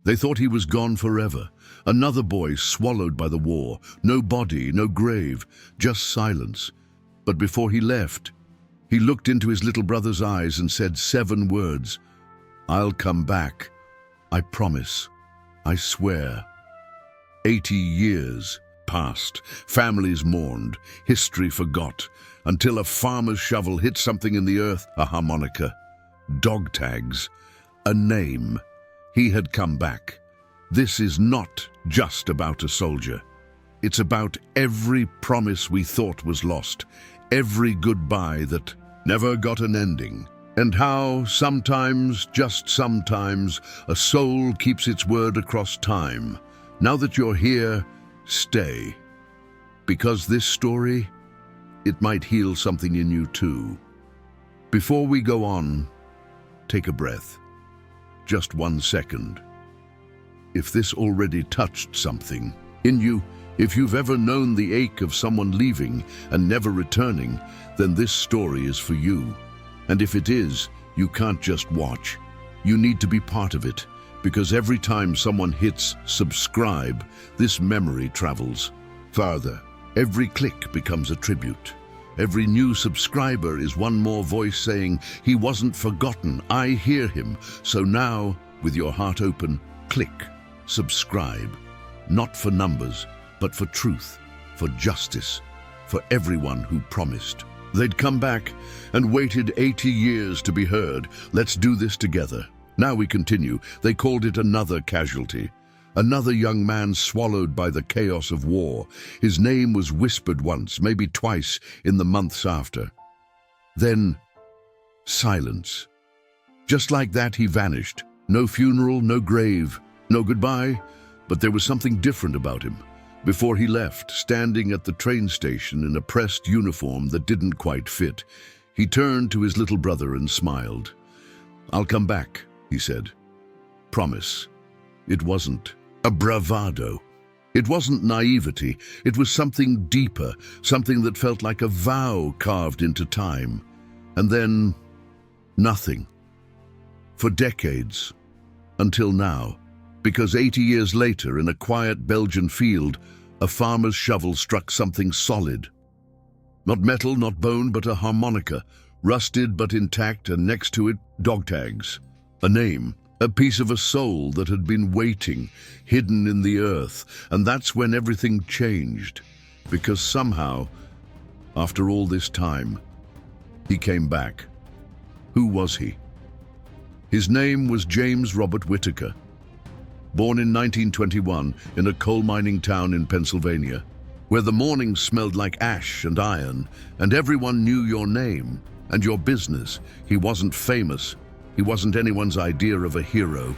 They thought he was gone forever. Another boy swallowed by the war. No body, no grave, just silence. But before he left, he looked into his little brother's eyes and said 7 words. "I'll come back. I promise. I swear." 80 years passed. Families mourned. History forgot. Until a farmer's shovel hit something in the earth, a harmonica, dog tags, a name. He had come back. This is not just about a soldier. It's about every promise we thought was lost, every goodbye that never got an ending, and how sometimes, just sometimes, a soul keeps its word across time. Now that you're here, stay. Because this story, it might heal something in you too. Before we go on, take a breath. Just 1 second. If this already touched something in you, if you've ever known the ache of someone leaving and never returning, then this story is for you. And if it is, you can't just watch. You need to be part of it, because every time someone hits subscribe, this memory travels farther. Every click becomes a tribute. Every new subscriber is one more voice saying, "He wasn't forgotten, I hear him." So now, with your heart open, click, subscribe. Not for numbers, but for truth, for justice, for everyone who promised they'd come back and waited 80 years to be heard. Let's do this together. Now we continue. They called it another casualty. Another young man swallowed by the chaos of war. His name was whispered once, maybe twice, in the months after. Then, silence. Just like that, he vanished. No funeral, no grave, no goodbye, but there was something different about him. Before he left, standing at the train station in a pressed uniform that didn't quite fit, he turned to his little brother and smiled. "I'll come back," he said. "Promise." It wasn't a bravado. It wasn't naivety. It was something deeper, something that felt like a vow carved into time. And then, nothing. For decades. Until now. Because 80 years later, in a quiet Belgian field, a farmer's shovel struck something solid. Not metal, not bone, but a harmonica, rusted but intact, and next to it, dog tags. A name. A piece of a soul that had been waiting, hidden in the earth. And that's when everything changed. Because somehow, after all this time, he came back. Who was he? His name was James Robert Whittaker. Born in 1921 in a coal mining town in Pennsylvania, where the mornings smelled like ash and iron, and everyone knew your name and your business. He wasn't famous. He wasn't anyone's idea of a hero.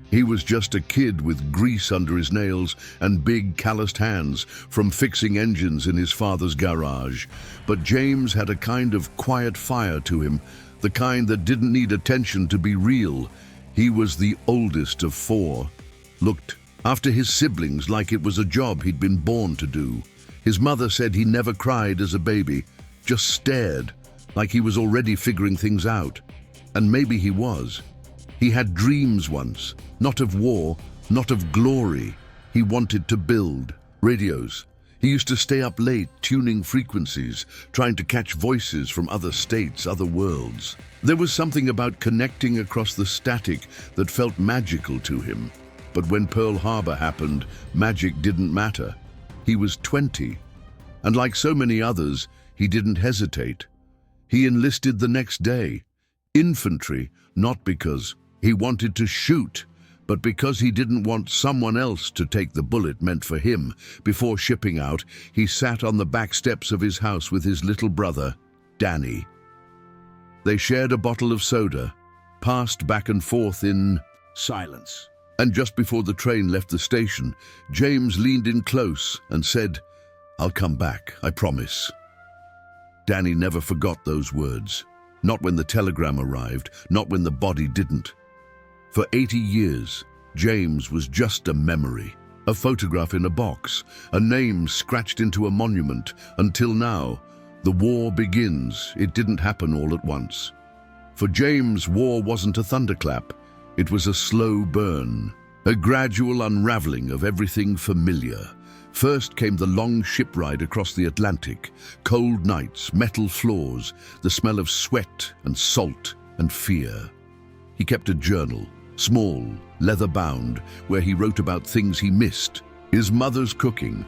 He was just a kid with grease under his nails and big calloused hands from fixing engines in his father's garage. But James had a kind of quiet fire to him, the kind that didn't need attention to be real. He was the oldest of 4, looked after his siblings like it was a job he'd been born to do. His mother said he never cried as a baby, just stared, like he was already figuring things out. And maybe he was. He had dreams once, not of war, not of glory. He wanted to build radios. He used to stay up late tuning frequencies, trying to catch voices from other states, other worlds. There was something about connecting across the static that felt magical to him. But when Pearl Harbor happened, magic didn't matter. He was 20, and like so many others, he didn't hesitate. He enlisted the next day. Infantry, not because he wanted to shoot, but because he didn't want someone else to take the bullet meant for him. Before shipping out, he sat on the back steps of his house with his little brother, Danny. They shared a bottle of soda, passed back and forth in silence. And just before the train left the station, James leaned in close and said, "I'll come back, I promise." Danny never forgot those words. Not when the telegram arrived, not when the body didn't. For 80 years, James was just a memory, a photograph in a box, a name scratched into a monument, until now. The war begins. It didn't happen all at once. For James, war wasn't a thunderclap. It was a slow burn, A gradual unraveling of everything familiar. First came the long ship ride across the Atlantic, cold nights, metal floors, the smell of sweat and salt and fear. He kept a journal, small, leather-bound, where he wrote about things he missed, his mother's cooking,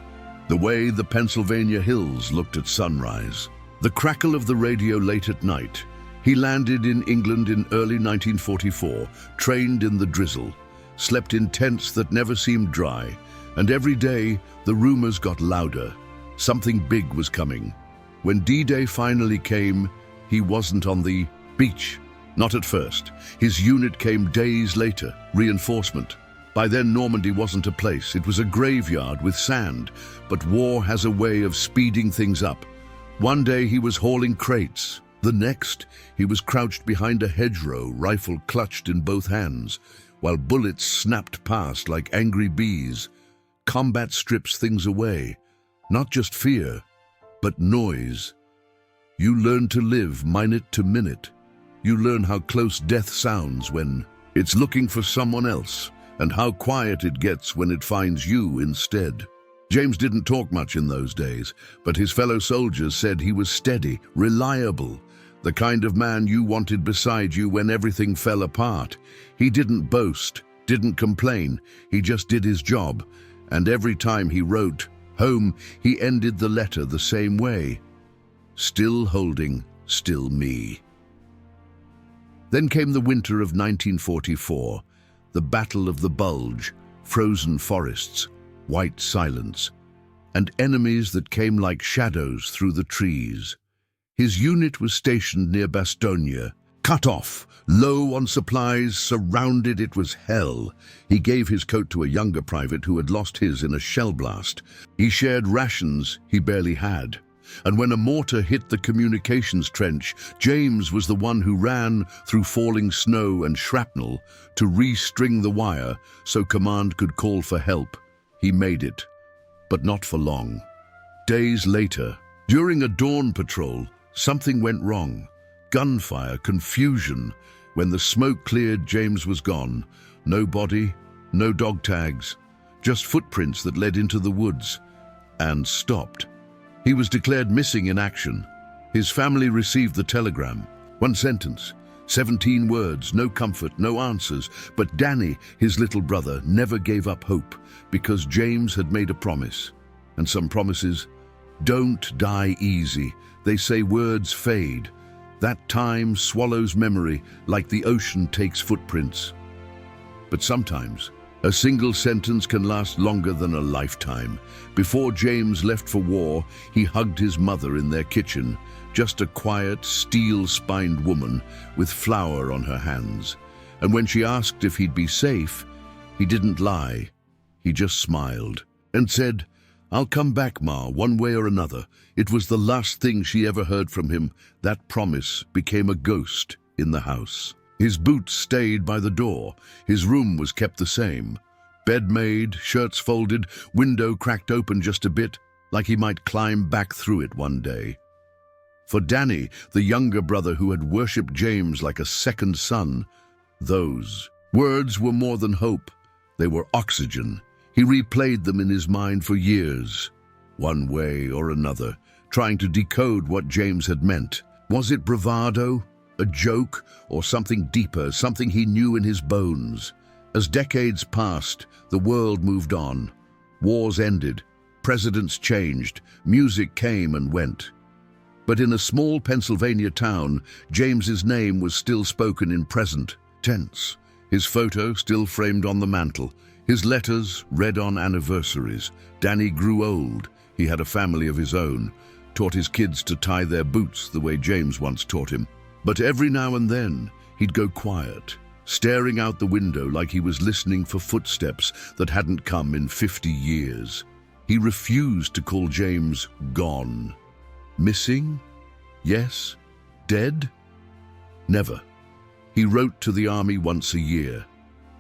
the way the Pennsylvania hills looked at sunrise, the crackle of the radio late at night. He landed in England in early 1944, trained in the drizzle, slept in tents that never seemed dry, and every day the rumors got louder. Something big was coming. When D-Day finally came, he wasn't on the beach. Not at first. His unit came days later, reinforcement. By then Normandy wasn't a place, it was a graveyard with sand, but war has a way of speeding things up. One day he was hauling crates. The next, he was crouched behind a hedgerow, rifle clutched in both hands, while bullets snapped past like angry bees. Combat strips things away, not just fear, but noise. You learn to live minute to minute. You learn how close death sounds when it's looking for someone else, and how quiet it gets when it finds you instead. James didn't talk much in those days, but his fellow soldiers said he was steady, reliable, the kind of man you wanted beside you when everything fell apart. He didn't boast, didn't complain, he just did his job. And every time he wrote home, he ended the letter the same way. Still holding, still me. Then came the winter of 1944, the Battle of the Bulge, frozen forests, white silence, and enemies that came like shadows through the trees. His unit was stationed near Bastogne, cut off, low on supplies, surrounded. It was hell. He gave his coat to a younger private who had lost his in a shell blast. He shared rations he barely had. And when a mortar hit the communications trench, James was the one who ran through falling snow and shrapnel to re-string the wire so command could call for help. He made it, but not for long. Days later, during a dawn patrol, something went wrong. Gunfire, confusion. When the smoke cleared, James was gone. No body, no dog tags, just footprints that led into the woods and stopped. He was declared missing in action. His family received the telegram. One sentence, 17 words, no comfort, no answers. But Danny, his little brother, never gave up hope because James had made a promise. And some promises don't die easy. They say words fade. That time swallows memory like the ocean takes footprints. But sometimes, a single sentence can last longer than a lifetime. Before James left for war, he hugged his mother in their kitchen, just a quiet, steel-spined woman with flour on her hands. And when she asked if he'd be safe, he didn't lie. He just smiled and said, "I'll come back, Ma, one way or another." It was the last thing she ever heard from him. That promise became a ghost in the house. His boots stayed by the door. His room was kept the same. Bed made, shirts folded, window cracked open just a bit, like he might climb back through it one day. For Danny, the younger brother who had worshipped James like a second son, those words were more than hope. They were oxygen. He replayed them in his mind for years, one way or another, trying to decode what James had meant. Was it bravado, a joke, or something deeper, something he knew in his bones? As decades passed, the world moved on. Wars ended, presidents changed, music came and went. But in a small Pennsylvania town, James's name was still spoken in present tense. His photo still framed on the mantel, his letters read on anniversaries. Danny grew old. He had a family of his own, taught his kids to tie their boots the way James once taught him. But every now and then, he'd go quiet, staring out the window like he was listening for footsteps that hadn't come in 50 years. He refused to call James gone. Missing? Yes. Dead? Never. He wrote to the army once a year,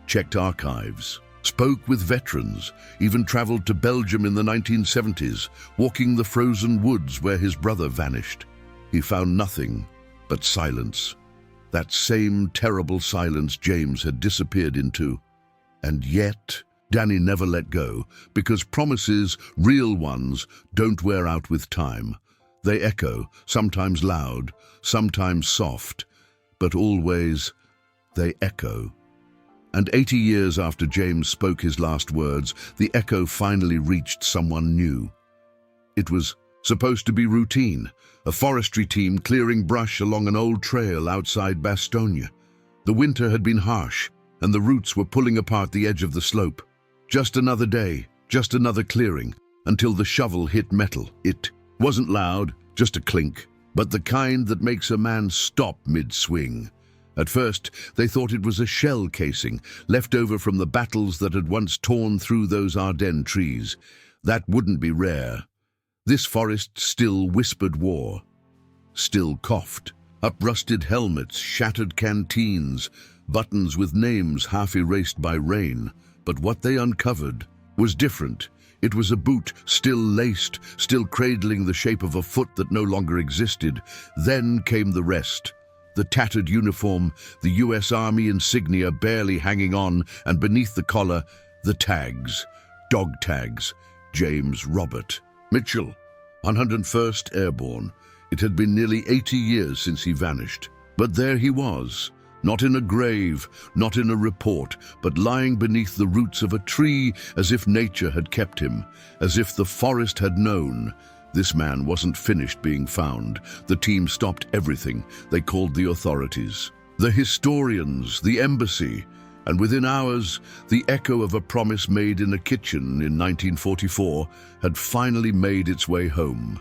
checked archives, spoke with veterans, even traveled to Belgium in the 1970s, walking the frozen woods where his brother vanished. He found nothing but silence. That same terrible silence James had disappeared into. And yet, Danny never let go, because promises, real ones, don't wear out with time. They echo, sometimes loud, sometimes soft, but always they echo. And 80 years after James spoke his last words, the echo finally reached someone new. It was supposed to be routine, a forestry team clearing brush along an old trail outside Bastogne. The winter had been harsh, and the roots were pulling apart the edge of the slope. Just another day, just another clearing, until the shovel hit metal. It wasn't loud, just a clink, but the kind that makes a man stop mid-swing. At first, they thought it was a shell casing, left over from the battles that had once torn through those Ardennes trees. That wouldn't be rare. This forest still whispered war, still coughed. Up-rusted helmets, shattered canteens, buttons with names half erased by rain. But what they uncovered was different. It was a boot, still laced, still cradling the shape of a foot that no longer existed. Then came the rest. The tattered uniform, the US Army insignia barely hanging on, and beneath the collar, the tags. Dog tags. James Robert Mitchell, 101st Airborne. It had been nearly 80 years since he vanished. But there he was, not in a grave, not in a report, but lying beneath the roots of a tree, as if nature had kept him, as if the forest had known. This man wasn't finished being found. The team stopped everything. They called the authorities, the historians, the embassy, and within hours, the echo of a promise made in a kitchen in 1944 had finally made its way home.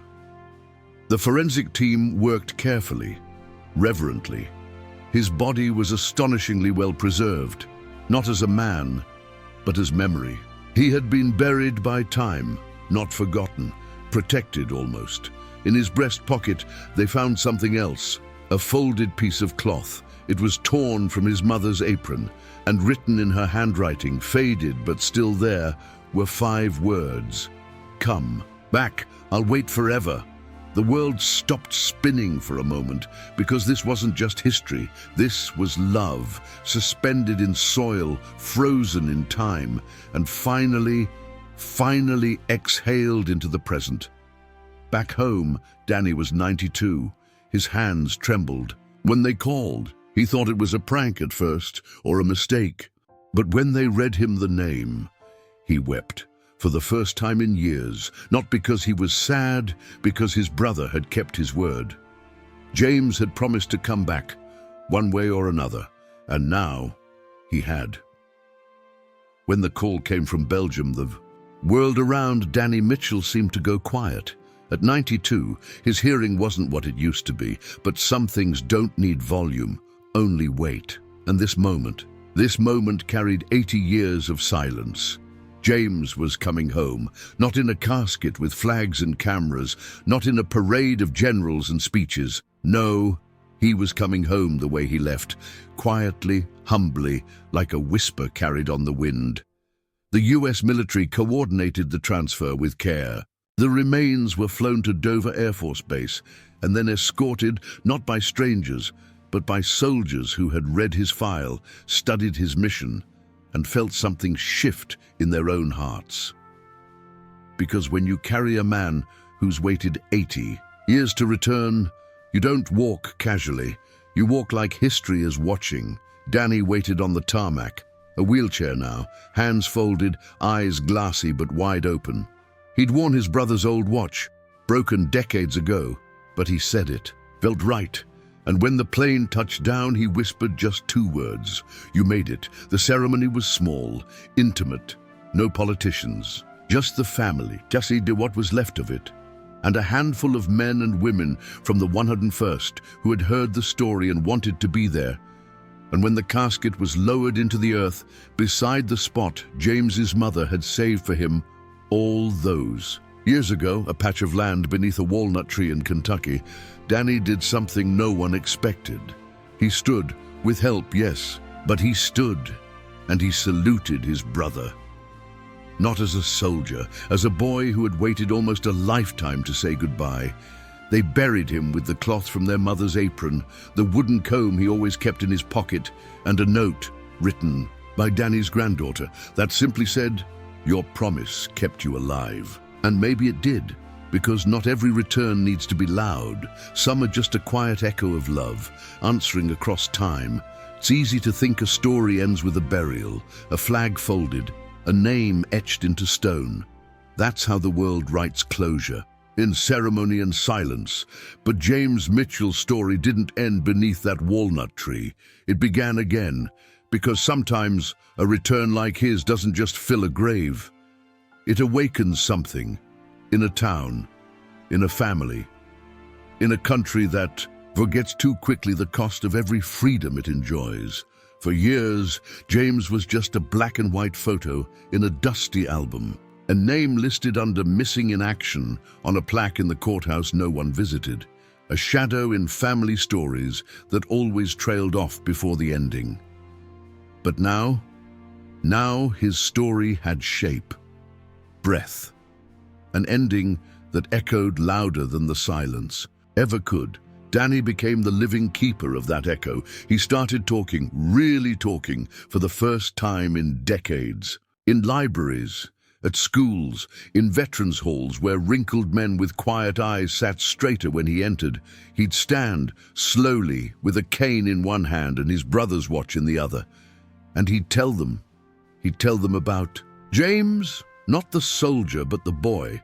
The forensic team worked carefully, reverently. His body was astonishingly well preserved, not as a man, but as memory. He had been buried by time, not forgotten, protected almost. In his breast pocket, they found something else, a folded piece of cloth. It was torn from his mother's apron, and written in her handwriting, faded but still there, were 5 words. "Come back, I'll wait forever." The world stopped spinning for a moment, because this wasn't just history. This was love, suspended in soil, frozen in time, and finally exhaled into the present. Back home, Danny was 92. His hands trembled. When they called, he thought it was a prank at first, or a mistake. But when they read him the name, he wept. For the first time in years, not because he was sad, because his brother had kept his word. James had promised to come back, one way or another, and now he had. When the call came from Belgium, the world around Danny Mitchell seemed to go quiet. At 92, his hearing wasn't what it used to be, but some things don't need volume, only weight. And this moment carried 80 years of silence. James was coming home, not in a casket with flags and cameras, not in a parade of generals and speeches. No, he was coming home the way he left, quietly, humbly, like a whisper carried on the wind. The US military coordinated the transfer with care. The remains were flown to Dover Air Force Base and then escorted not by strangers, but by soldiers who had read his file, studied his mission, and felt something shift in their own hearts. Because when you carry a man who's waited 80 years to return, you don't walk casually. You walk like history is watching. Danny waited on the tarmac, a wheelchair now, hands folded, eyes glassy but wide open. He'd worn his brother's old watch, broken decades ago, but he said it, felt right. And when the plane touched down, he whispered just 2 words. You made it. The ceremony was small, intimate, no politicians, just the family, just what was left of it, and a handful of men and women from the 101st who had heard the story and wanted to be there. And when the casket was lowered into the earth, beside the spot James's mother had saved for him, all those. Years ago, a patch of land beneath a walnut tree in Kentucky, Danny did something no one expected. He stood, with help, yes, but he stood, and he saluted his brother. Not as a soldier, as a boy who had waited almost a lifetime to say goodbye. They buried him with the cloth from their mother's apron, the wooden comb he always kept in his pocket, and a note written by Danny's granddaughter that simply said, "Your promise kept you alive." And maybe it did, because not every return needs to be loud. Some are just a quiet echo of love, answering across time. It's easy to think a story ends with a burial, a flag folded, a name etched into stone. That's how the world writes closure, in ceremony and silence. But James Mitchell's story didn't end beneath that walnut tree. It began again, because sometimes a return like his doesn't just fill a grave. It awakens something, in a town, in a family, in a country that forgets too quickly the cost of every freedom it enjoys. For years, James was just a black and white photo in a dusty album, a name listed under missing in action on a plaque in the courthouse no one visited, a shadow in family stories that always trailed off before the ending. But now his story had shape, breath, an ending that echoed louder than the silence ever could. Danny became the living keeper of that echo. He started talking, really talking, for the first time in decades. In libraries, at schools, in veterans' halls where wrinkled men with quiet eyes sat straighter when he entered, he'd stand, slowly, with a cane in one hand and his brother's watch in the other. And he'd tell them about James, not the soldier, but the boy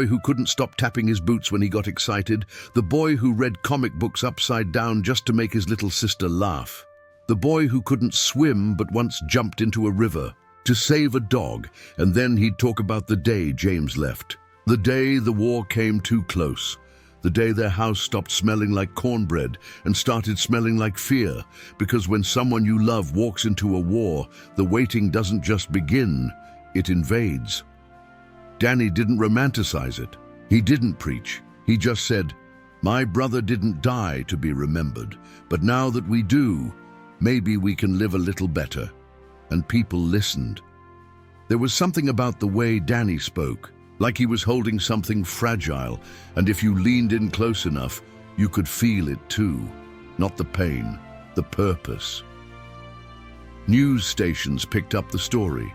who couldn't stop tapping his boots when he got excited, the boy who read comic books upside down just to make his little sister laugh, the boy who couldn't swim but once jumped into a river to save a dog. And then he'd talk about the day James left, the day the war came too close, the day their house stopped smelling like cornbread and started smelling like fear, because when someone you love walks into a war, the waiting doesn't just begin, it invades. Danny didn't romanticize it. He didn't preach. He just said, "My brother didn't die to be remembered, but now that we do, maybe we can live a little better." And people listened. There was something about the way Danny spoke, like he was holding something fragile, and if you leaned in close enough, you could feel it too. Not the pain, the purpose. News stations picked up the story,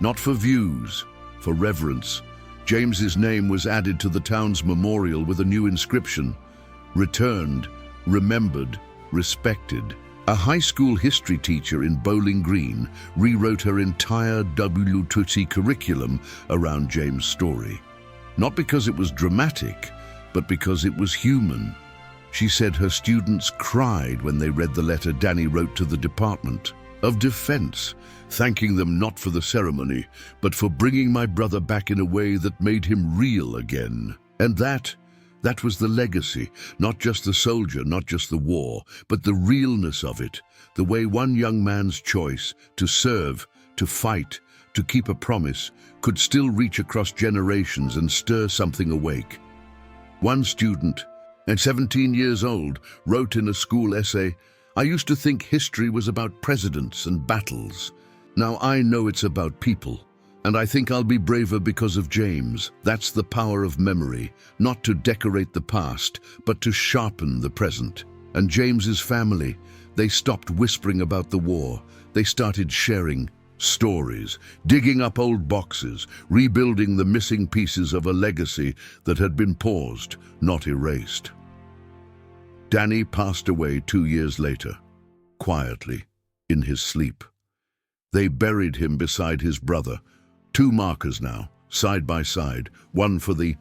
not for views, for reverence. James's name was added to the town's memorial with a new inscription: returned, remembered, respected. A high school history teacher in Bowling Green rewrote her entire WTC curriculum around James' story. Not because it was dramatic, but because it was human. She said her students cried when they read the letter Danny wrote to the Department of Defense, thanking them not for the ceremony, but for bringing my brother back in a way that made him real again. And that was the legacy, not just the soldier, not just the war, but the realness of it, the way one young man's choice to serve, to fight, to keep a promise could still reach across generations and stir something awake. One student, at 17 years old, wrote in a school essay, "I used to think history was about presidents and battles. Now I know it's about people, and I think I'll be braver because of James." That's the power of memory, not to decorate the past, but to sharpen the present. And James's family, they stopped whispering about the war. They started sharing stories, digging up old boxes, rebuilding the missing pieces of a legacy that had been paused, not erased. Danny passed away 2 years later, quietly, in his sleep. They buried him beside his brother, 2 markers now, side by side, one for the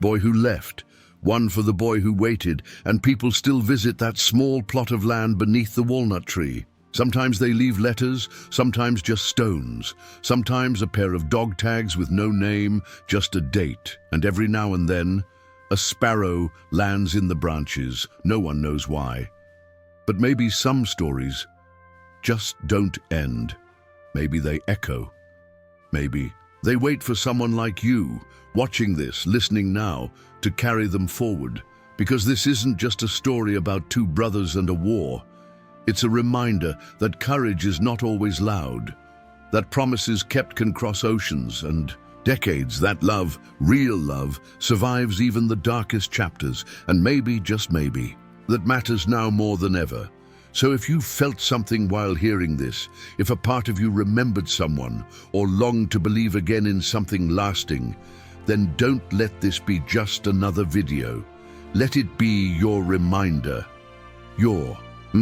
boy who left, one for the boy who waited, and people still visit that small plot of land beneath the walnut tree. Sometimes they leave letters, sometimes just stones, sometimes a pair of dog tags with no name, just a date, and every now and then, a sparrow lands in the branches, no one knows why. But maybe some stories just don't end. Maybe they echo. Maybe they wait for someone like you, watching this, listening now, to carry them forward. Because this isn't just a story about 2 brothers and a war. It's a reminder that courage is not always loud, that promises kept can cross oceans and decades, that love, real love, survives even the darkest chapters, and maybe, just maybe, that matters now more than ever. So if you felt something while hearing this, if a part of you remembered someone or longed to believe again in something lasting, then don't let this be just another video. Let it be your reminder, your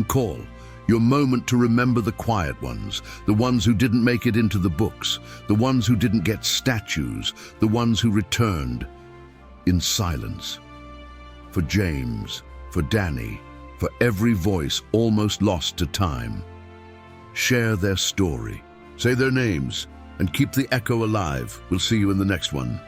call, your moment to remember the quiet ones, the ones who didn't make it into the books, the ones who didn't get statues, the ones who returned in silence. For James, for Danny, for every voice almost lost to time. Share their story, say their names, and keep the echo alive. We'll see you in the next one.